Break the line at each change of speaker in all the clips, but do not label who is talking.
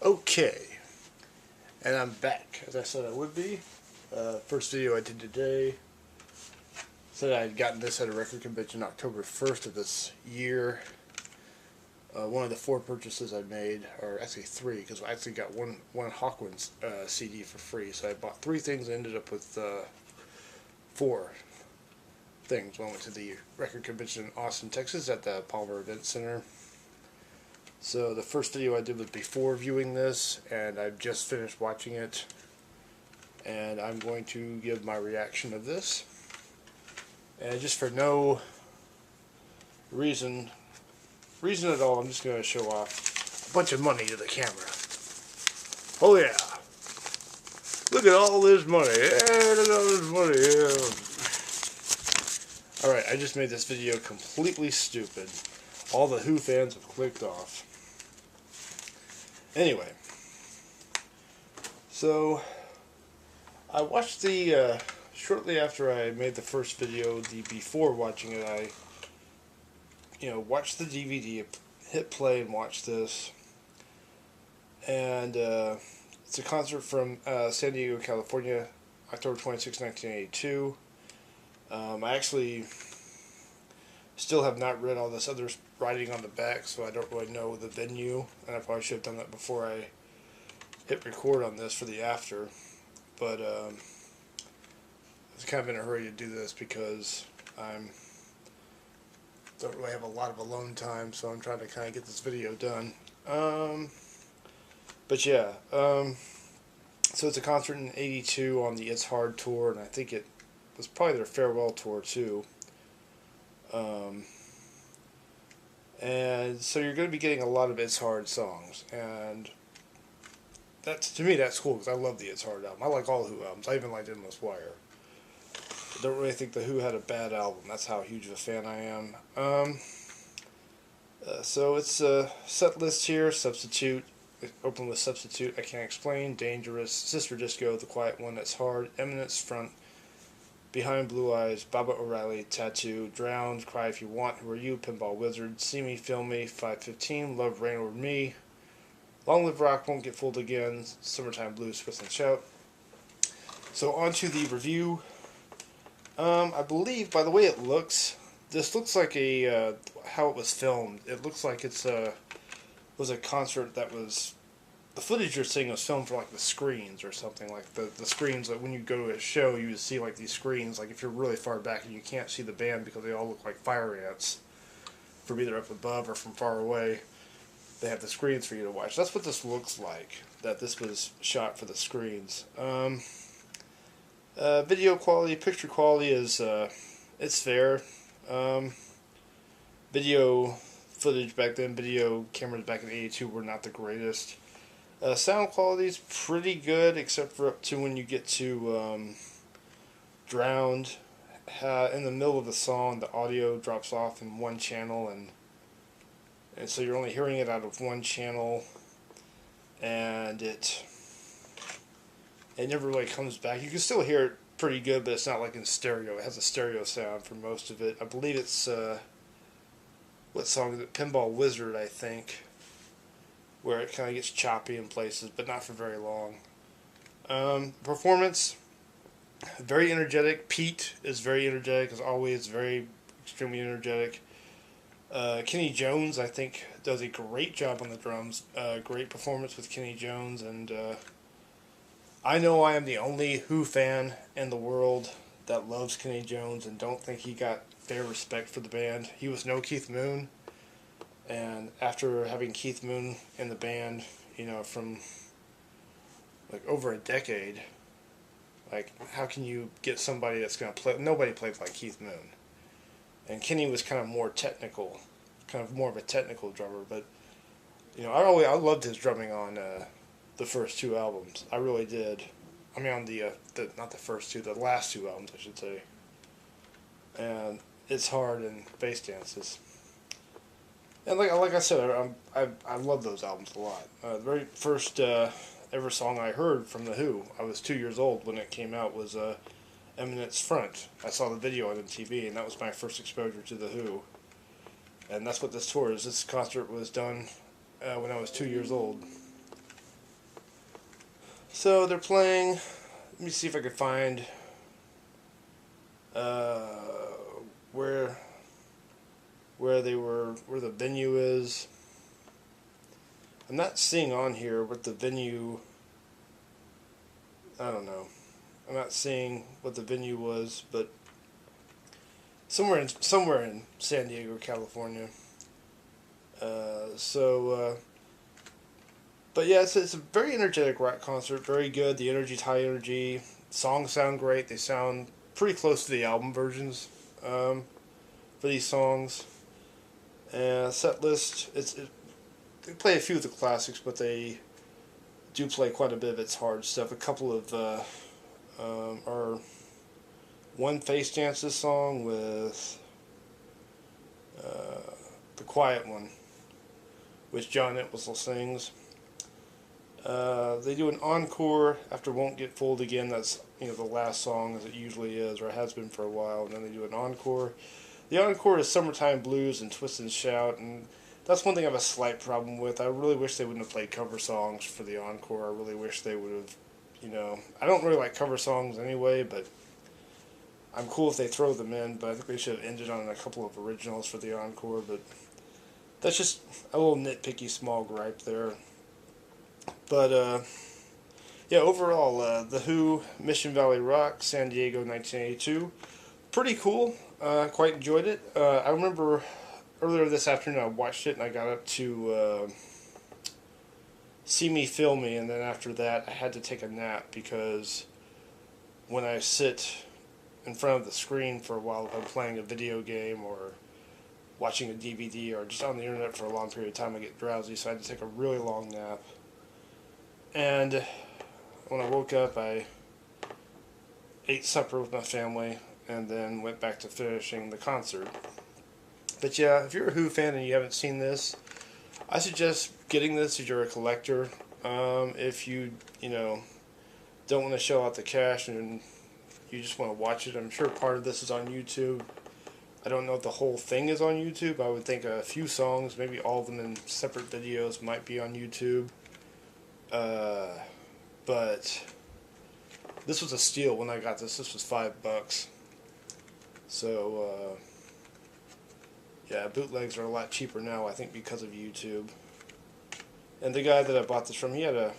Okay, and I'm back, as I said I would be. First video I did today said I had gotten this at a record convention October 1st of this year. One of the 4 purchases I made, or actually 3, because I actually got one Hawkwind CD for free. So I bought 3 things and ended up with 4 things. One went to the record convention in Austin, Texas at the Palmer Event Center. So the first video I did was before viewing this, and I've just finished watching it, and I'm going to give my reaction of this. And just for no reason at all, I'm just going to show off a bunch of money to the camera. Oh yeah! Look at all this money! Yeah, look at all this money! Yeah. Alright, I just made this video completely stupid. All the Who fans have clicked off. Anyway, so I watched the, shortly after I made the first video, before watching it, I, watched the DVD, hit play and watched this, and it's a concert from San Diego, California, October 26, 1982. I actually still have not read all this other writing on the back, so I don't really know the venue, and I probably should have done that before I hit record on this for the after. But I was kind of in a hurry to do this because I don't really have a lot of alone time, so I'm trying to kind of get this video done. But yeah, so it's a concert in '82 on the It's Hard tour, and I think it was probably their farewell tour too. And so you're going to be getting a lot of It's Hard songs, and to me that's cool because I love the It's Hard album. I like all the Who albums. I even liked Endless Wire. I don't really think the Who had a bad album. That's how huge of a fan I am. So it's a set list here. Substitute, open with Substitute, I Can't Explain, Dangerous, Sister Disco, The Quiet One, That's Hard, Eminence, Front, Behind Blue Eyes, Baba O'Reilly, Tattoo, Drowned, Cry If You Want, Who Are You, Pinball Wizard, See Me, Feel Me, 5:15, Love Rain Over Me, Long Live Rock, Won't Get Fooled Again, Summertime Blues, Twist and Shout. So on to the review. I believe, by the way it looks, this looks like how it was filmed. It looks like it was a concert that was, the footage you're seeing was filmed for like the screens or something, like the screens, like when you go to a show you see like these screens, like if you're really far back and you can't see the band because they all look like fire ants from either up above or from far away, they have the screens for you to watch. That's what this looks like, that this was shot for the screens. Video quality, picture quality is, it's fair. Video footage back then, video cameras back in '82 were not the greatest. Sound quality is pretty good, except for up to when you get to Drowned. In the middle of the song, the audio drops off in one channel, and so you're only hearing it out of one channel, and it never really comes back. You can still hear it pretty good, but it's not like in stereo. It has a stereo sound for most of it. I believe it's, what song is it? Pinball Wizard, I think, where it kind of gets choppy in places, but not for very long. Performance, very energetic. Pete is very energetic, as always, very extremely energetic. Kenny Jones, I think, does a great job on the drums. Great performance with Kenny Jones, and I know I am the only Who fan in the world that loves Kenny Jones and don't think he got fair respect for the band. He was no Keith Moon, and after having Keith Moon in the band, from like over a decade, like how can you get somebody that's going to play? Nobody plays like Keith Moon, and Kenny was kind of more technical, kind of more of a technical drummer. But I loved his drumming on the first 2 albums. I really did. I mean, on the not the first 2, the last 2 albums, I should say. And It's Hard and Bass Dances. And like I said, I love those albums a lot. The very first ever song I heard from the Who, I was 2 years old when it came out, was Eminence Front. I saw the video on MTV, and that was my first exposure to the Who. And that's what this tour is. This concert was done when I was 2 years old. So they're playing. Let me see if I can find uh, where where the venue is. I'm not seeing on here what the venue. I don't know. I'm not seeing what the venue was, but somewhere in San Diego, California. But yeah, it's a very energetic rock concert. Very good. The energy's high energy. Songs sound great. They sound pretty close to the album versions for these songs. And set list, they play a few of the classics, but they do play quite a bit of its hard stuff. A couple of are One Face Dances song with the Quiet One, which John Entwistle sings. They do an encore after Won't Get Fooled Again. That's the last song, as it usually is, or has been for a while. And then they do an encore. The encore is Summertime Blues and Twist and Shout, and that's one thing I have a slight problem with. I really wish they wouldn't have played cover songs for the encore. I really wish they would have, I don't really like cover songs anyway, but I'm cool if they throw them in, but I think they should have ended on a couple of originals for the encore, but that's just a little nitpicky small gripe there. But, yeah, overall, The Who, Mission Valley Rock, San Diego, 1982. Pretty cool. Quite enjoyed it. I remember earlier this afternoon I watched it and I got up to See Me, Feel Me, and then after that I had to take a nap because when I sit in front of the screen for a while, if I'm playing a video game or watching a DVD or just on the internet for a long period of time, I get drowsy, so I had to take a really long nap. And when I woke up, I ate supper with my family and then went back to finishing the concert. But yeah, if you're a Who fan and you haven't seen this, I suggest getting this if you're a collector. If you don't want to shell out the cash and you just want to watch it, I'm sure part of this is on YouTube. I don't know if the whole thing is on YouTube. I would think a few songs, maybe all of them in separate videos, might be on YouTube. But this was a steal when I got this. This was $5. So, yeah, bootlegs are a lot cheaper now, I think, because of YouTube. And the guy that I bought this from, he had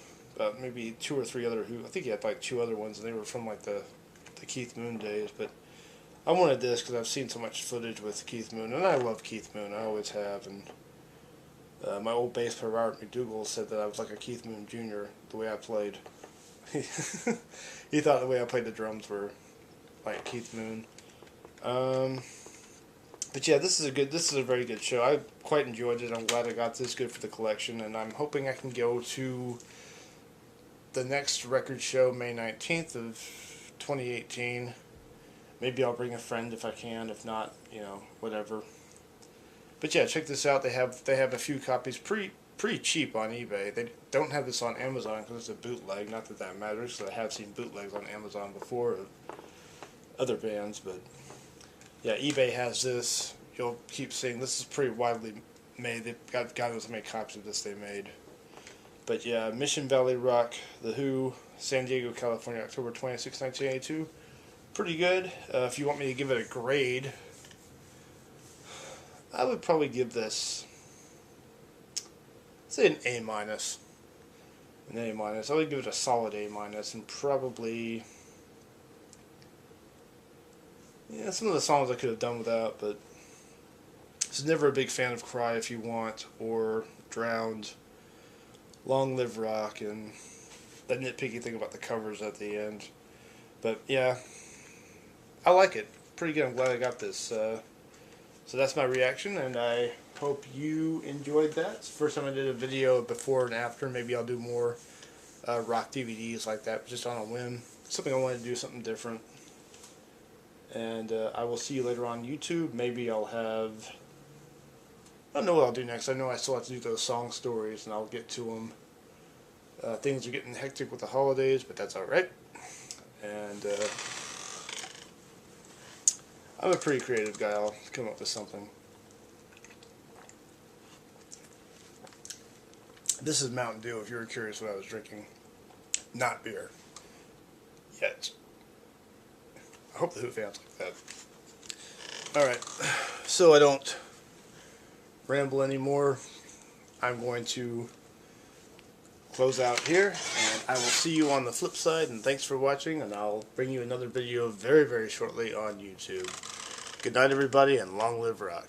maybe 2 or 3 other Who. I think he had like 2 other ones, and they were from like the Keith Moon days. But I wanted this because I've seen so much footage with Keith Moon, and I love Keith Moon. I always have. And my old bass player Robert McDougall said that I was like a Keith Moon Jr. the way I played. He thought the way I played the drums were like Keith Moon. But yeah, this is a very good show. I quite enjoyed it. I'm glad I got this good for the collection, and I'm hoping I can go to the next record show May 19th of 2018. Maybe I'll bring a friend if I can. If not, whatever. But yeah, check this out. They have a few copies pretty cheap on eBay. They don't have this on Amazon because it's a bootleg. Not that that matters, because I have seen bootlegs on Amazon before of other bands. But yeah, eBay has this. You'll keep seeing this is pretty widely made. They've got God knows how many copies of this they made. But yeah, Mission Valley Rock, The Who, San Diego, California, October 26, 1982. Pretty good. If you want me to give it a grade, I would probably give this, say, an A minus. An A minus. I would give it a solid A minus, and probably, yeah, some of the songs I could have done without, but I was never a big fan of Cry If You Want or Drowned, Long Live Rock, and that nitpicky thing about the covers at the end. But yeah, I like it. Pretty good. I'm glad I got this. So that's my reaction, and I hope you enjoyed that. It's the first time I did a video before and after. Maybe I'll do more rock DVDs like that, just on a whim. Something I wanted to do, something different. And I will see you later on YouTube. Maybe I'll have, I don't know what I'll do next. I know I still have to do those song stories, and I'll get to them. Things are getting hectic with the holidays, but that's alright. And I'm a pretty creative guy. I'll come up with something. This is Mountain Dew, if you were curious what I was drinking. not beer. Yet. I hope the Who fans like that. Alright, so I don't ramble anymore, I'm going to close out here, and I will see you on the flip side, and thanks for watching, and I'll bring you another video very, very shortly on YouTube. Good night, everybody, and long live rock.